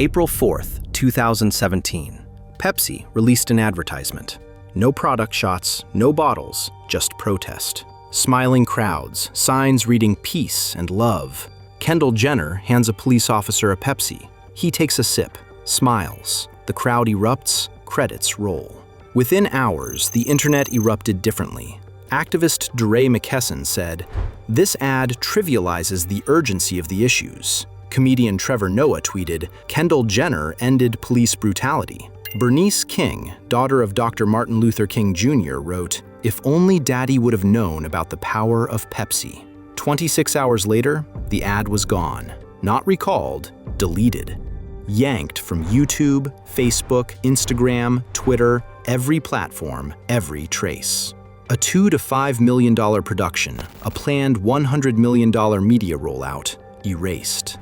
April 4th, 2017. Pepsi released an advertisement. No product shots, no bottles, just protest. Smiling crowds, signs reading peace and love. Kendall Jenner hands a police officer a Pepsi. He takes a sip, smiles. The crowd erupts, credits roll. Within hours, the internet erupted differently. Activist DeRay McKesson said, "This ad trivializes the urgency of the issues." Comedian Trevor Noah tweeted, "Kendall Jenner ended police brutality." Bernice King, daughter of Dr. Martin Luther King Jr., wrote, "If only Daddy would have known about the power of Pepsi." 26 hours later, the ad was gone. Not recalled, deleted. Yanked from YouTube, Facebook, Instagram, Twitter, every platform, every trace. A $2 to $5 million production, a planned $100 million media rollout, erased.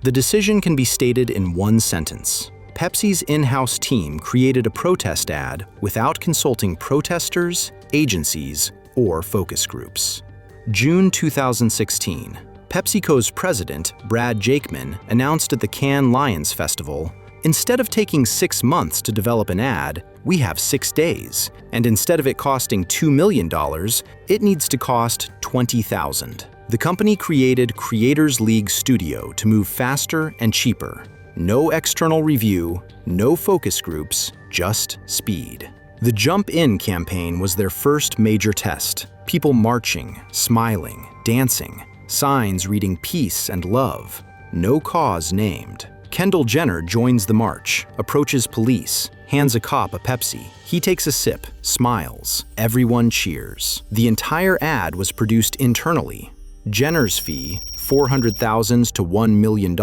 The decision can be stated in one sentence. Pepsi's in-house team created a protest ad without consulting protesters, agencies, or focus groups. June 2016. PepsiCo's president, Brad Jakeman, announced at the Cannes Lions Festival, "Instead of taking 6 months to develop an ad, we have 6 days. And instead of it costing $2 million, it needs to cost $20,000. The company created Creators League Studio to move faster and cheaper. No external review, no focus groups, just speed. The Jump In campaign was their first major test. People marching, smiling, dancing. Signs reading peace and love. No cause named. Kendall Jenner joins the march, approaches police, hands a cop a Pepsi. He takes a sip, smiles. Everyone cheers. The entire ad was produced internally. Jenner's fee, $400,000 to $1 million.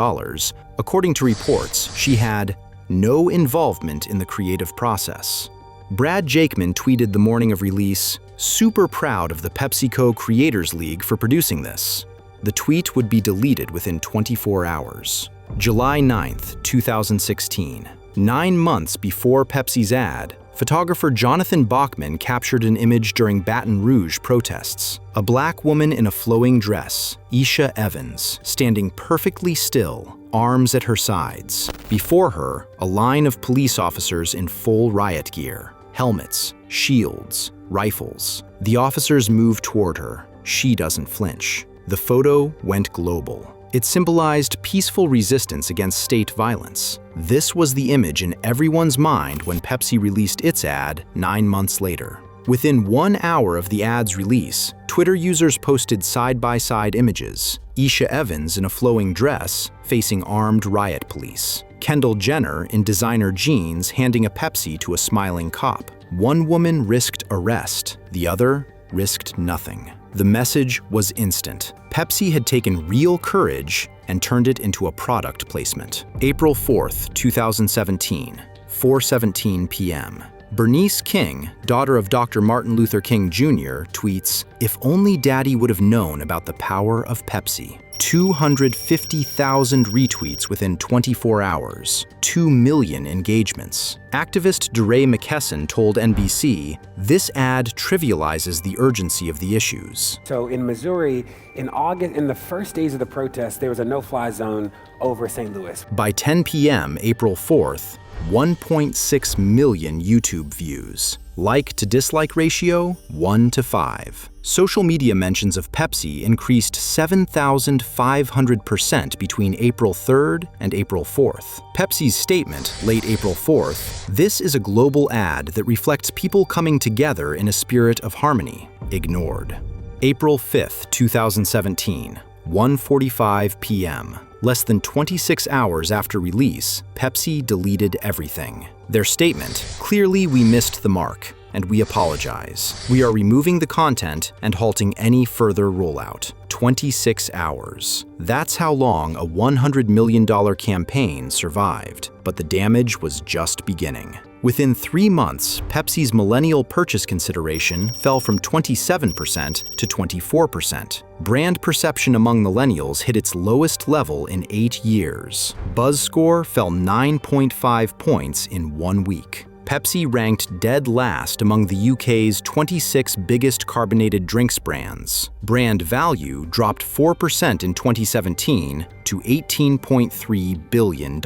According to reports, she had no involvement in the creative process. Brad Jakeman tweeted the morning of release, "Super proud of the PepsiCo Creators League for producing this." The tweet would be deleted within 24 hours. July 9th, 2016. 9 months before Pepsi's ad, photographer Jonathan Bachman captured an image during Baton Rouge protests. A black woman in a flowing dress, Isha Evans, standing perfectly still, arms at her sides. Before her, a line of police officers in full riot gear. Helmets, shields, rifles. The officers move toward her. She doesn't flinch. The photo went global. It symbolized peaceful resistance against state violence. This was the image in everyone's mind when Pepsi released its ad 9 months later. Within 1 hour of the ad's release, Twitter users posted side-by-side images. Isha Evans in a flowing dress facing armed riot police. Kendall Jenner in designer jeans handing a Pepsi to a smiling cop. One woman risked arrest, the other risked nothing. The message was instant. Pepsi had taken real courage and turned it into a product placement. April 4th, 2017, 4:17 p.m. Bernice King, daughter of Dr. Martin Luther King Jr., tweets, "If only Daddy would have known about the power of Pepsi." 250,000 retweets within 24 hours, 2 million engagements. Activist DeRay McKesson told NBC, "This ad trivializes the urgency of the issues." So in Missouri, in August, in the first days of the protest, there was a no-fly zone over St. Louis. By 10 p.m. April 4th, 1.6 million YouTube views. Like to dislike ratio, 1 to 5. Social media mentions of Pepsi increased 7,500% between April 3rd and April 4th. Pepsi's statement, late April 4th, "This is a global ad that reflects people coming together in a spirit of harmony," ignored. April 5th, 2017, 1:45 p.m. Less than 26 hours after release, Pepsi deleted everything. Their statement, "Clearly we missed the mark, and we apologize. We are removing the content and halting any further rollout." 26 hours. That's how long a $100 million campaign survived, but the damage was just beginning. Within 3 months, Pepsi's millennial purchase consideration fell from 27% to 24%. Brand perception among millennials hit its lowest level in 8 years. Buzz score fell 9.5 points in 1 week. Pepsi ranked dead last among the UK's 26 biggest carbonated drinks brands. Brand value dropped 4% in 2017 to $18.3 billion.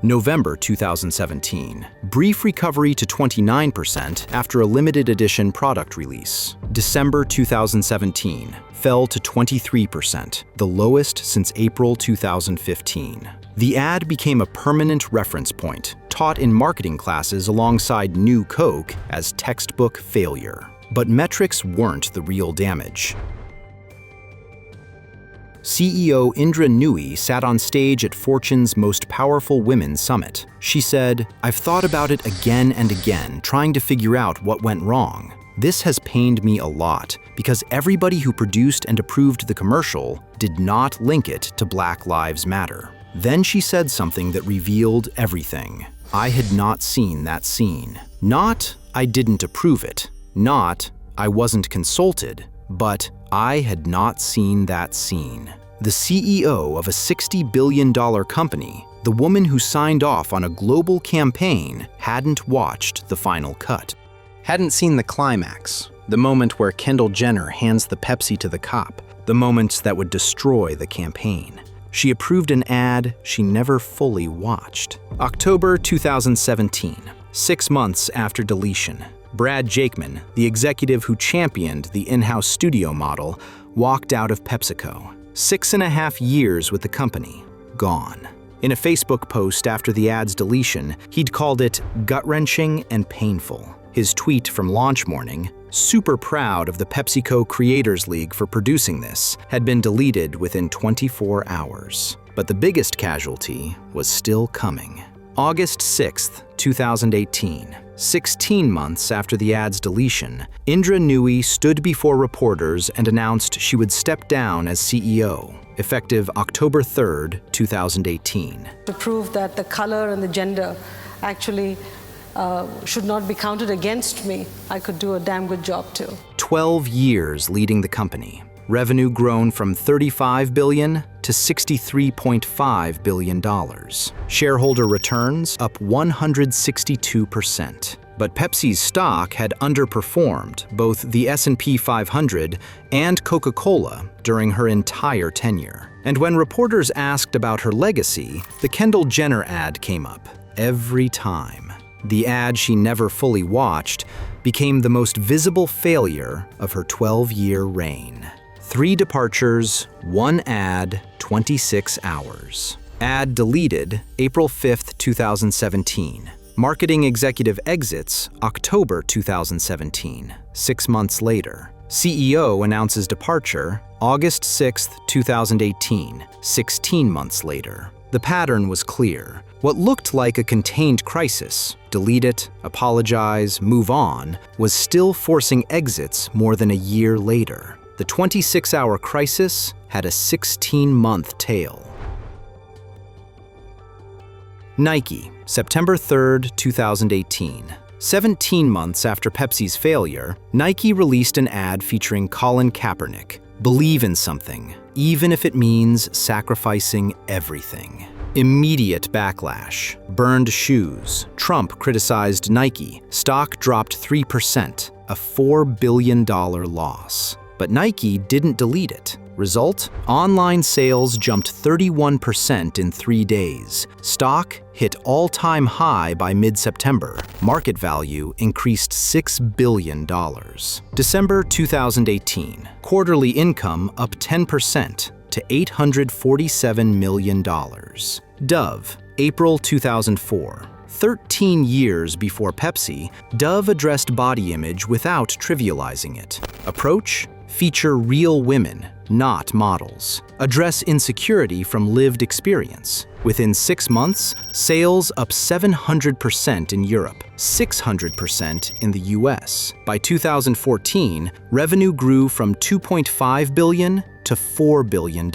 November 2017. Brief recovery to 29% after a limited edition product release. December 2017. Fell to 23%, the lowest since April 2015. The ad became a permanent reference point, taught in marketing classes alongside New Coke as textbook failure. But metrics weren't the real damage. CEO Indra Nooyi sat on stage at Fortune's Most Powerful Women Summit. She said, "I've thought about it again and again, trying to figure out what went wrong. This has pained me a lot because everybody who produced and approved the commercial did not link it to Black Lives Matter." Then she said something that revealed everything. I had not seen that scene. Not, I didn't approve it. Not, I wasn't consulted. But I had not seen that scene. The CEO of a $60 billion company, the woman who signed off on a global campaign, hadn't watched the final cut. Hadn't seen the climax, the moment where Kendall Jenner hands the Pepsi to the cop, the moment that would destroy the campaign. She approved an ad she never fully watched. October 2017, 6 months after deletion. Brad Jakeman, the executive who championed the in-house studio model, walked out of PepsiCo. 6.5 years with the company, gone. In a Facebook post after the ad's deletion, he'd called it gut-wrenching and painful. His tweet from launch morning, "Super proud of the PepsiCo Creators League for producing this," had been deleted within 24 hours. But the biggest casualty was still coming. August 6th, 2018. 16 months after the ad's deletion, Indra Nooyi stood before reporters and announced she would step down as CEO, effective October 3rd, 2018. To prove that the color and the gender actually should not be counted against me, I could do a damn good job too. 12 years leading the company. Revenue grown from $35 billion to $63.5 billion. Shareholder returns up 162%. But Pepsi's stock had underperformed both the S&P 500 and Coca-Cola during her entire tenure. And when reporters asked about her legacy, the Kendall Jenner ad came up every time. The ad she never fully watched became the most visible failure of her 12-year reign. 3 departures, 1 ad, 26 hours. Ad deleted April 5th, 2017. Marketing executive exits October 2017, 6 months later. CEO announces departure August 6th, 2018, 16 months later. The pattern was clear. What looked like a contained crisis, delete it, apologize, move on, was still forcing exits more than a year later. The 26-hour crisis had a 16-month tail. Nike, September 3rd, 2018. 17 months after Pepsi's failure, Nike released an ad featuring Colin Kaepernick. Believe in something, even if it means sacrificing everything. Immediate backlash. Burned shoes. Trump criticized Nike. Stock dropped 3%, a $4 billion loss. But Nike didn't delete it. Result? Online sales jumped 31% in 3 days. Stock hit all-time high by mid-September. Market value increased $6 billion. December 2018. Quarterly income up 10% to $847 million. Dove, April 2004. 13 years before Pepsi, Dove addressed body image without trivializing it. Approach? Feature real women, not models. Address insecurity from lived experience. Within 6 months, sales up 700% in Europe, 600% in the US. By 2014, revenue grew from $2.5 billion to $4 billion.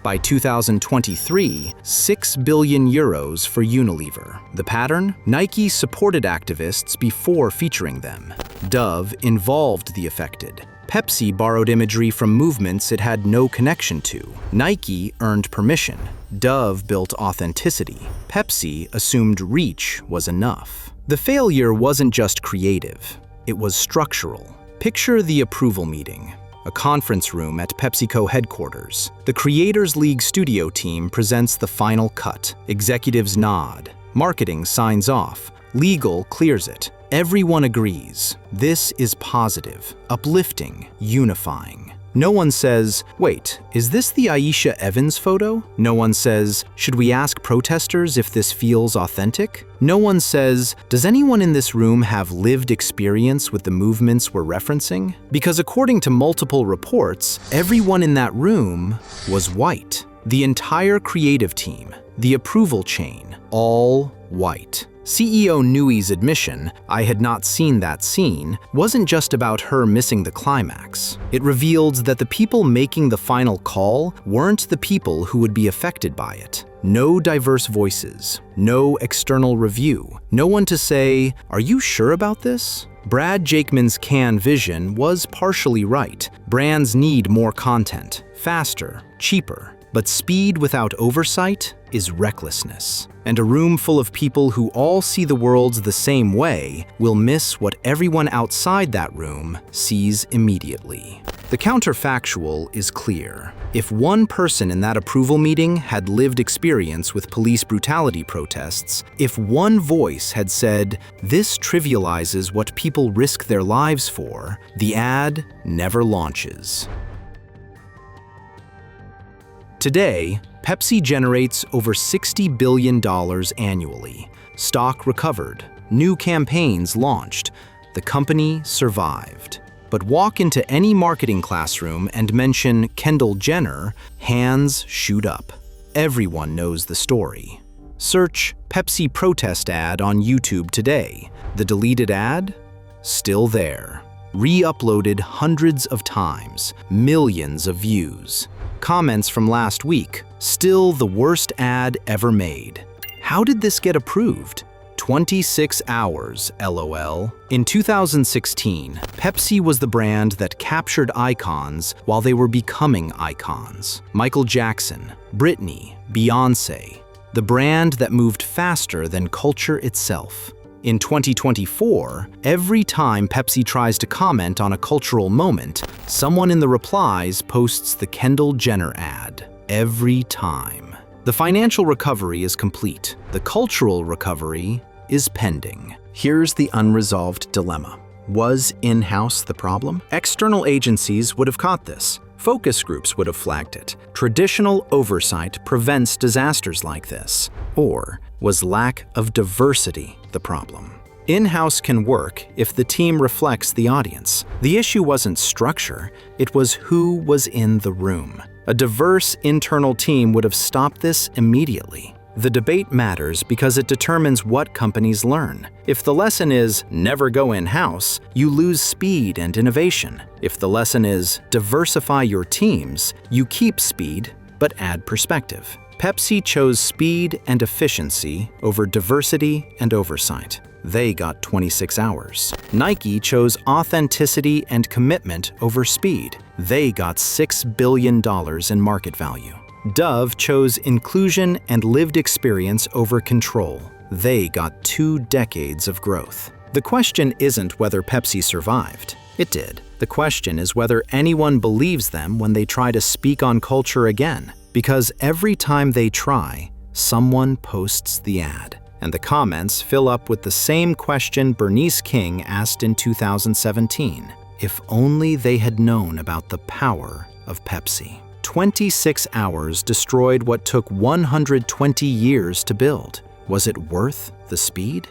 By 2023, 6 billion euros for Unilever. The pattern? Nike supported activists before featuring them. Dove involved the affected. Pepsi borrowed imagery from movements it had no connection to. Nike earned permission. Dove built authenticity. Pepsi assumed reach was enough. The failure wasn't just creative, it was structural. Picture the approval meeting, a conference room at PepsiCo headquarters. The Creators League studio team presents the final cut. Executives nod. Marketing signs off. Legal clears it. Everyone agrees. This is positive, uplifting, unifying. No one says, wait, is this the Aisha Evans photo? No one says, should we ask protesters if this feels authentic? No one says, does anyone in this room have lived experience with the movements we're referencing? Because according to multiple reports, everyone in that room was white. The entire creative team, the approval chain, all white. CEO Nui's admission, "I had not seen that scene," wasn't just about her missing the climax. It revealed that the people making the final call weren't the people who would be affected by it. No diverse voices, no external review, no one to say, "Are you sure about this?" Brad Jakeman's Cannes vision was partially right. Brands need more content, faster, cheaper. But speed without oversight is recklessness. And a room full of people who all see the world the same way will miss what everyone outside that room sees immediately. The counterfactual is clear. If one person in that approval meeting had lived experience with police brutality protests, if one voice had said, "This trivializes what people risk their lives for," the ad never launches. Today, Pepsi generates over $60 billion annually. Stock recovered, new campaigns launched, the company survived. But walk into any marketing classroom and mention Kendall Jenner, hands shoot up. Everyone knows the story. Search Pepsi protest ad on YouTube today. The deleted ad? Still there. Re-uploaded hundreds of times, millions of views. Comments from last week, still the worst ad ever made. How did this get approved? 26 hours, LOL. In 2016, Pepsi was the brand that captured icons while they were becoming icons. Michael Jackson, Britney, Beyoncé. The brand that moved faster than culture itself. In 2024, every time Pepsi tries to comment on a cultural moment, someone in the replies posts the Kendall Jenner ad. Every time. The financial recovery is complete. The cultural recovery is pending. Here's the unresolved dilemma. Was in-house the problem? External agencies would have caught this. Focus groups would have flagged it. Traditional oversight prevents disasters like this. Or was lack of diversity the problem? In-house can work if the team reflects the audience. The issue wasn't structure, it was who was in the room. A diverse internal team would have stopped this immediately. The debate matters because it determines what companies learn. If the lesson is never go in-house, you lose speed and innovation. If the lesson is diversify your teams, you keep speed but add perspective. Pepsi chose speed and efficiency over diversity and oversight. They got 26 hours. Nike chose authenticity and commitment over speed. They got $6 billion in market value. Dove chose inclusion and lived experience over control. They got 2 decades of growth. The question isn't whether Pepsi survived. It did. The question is whether anyone believes them when they try to speak on culture again. Because every time they try, someone posts the ad. And the comments fill up with the same question Bernice King asked in 2017. If only they had known about the power of Pepsi. 26 hours destroyed what took 120 years to build. Was it worth the speed?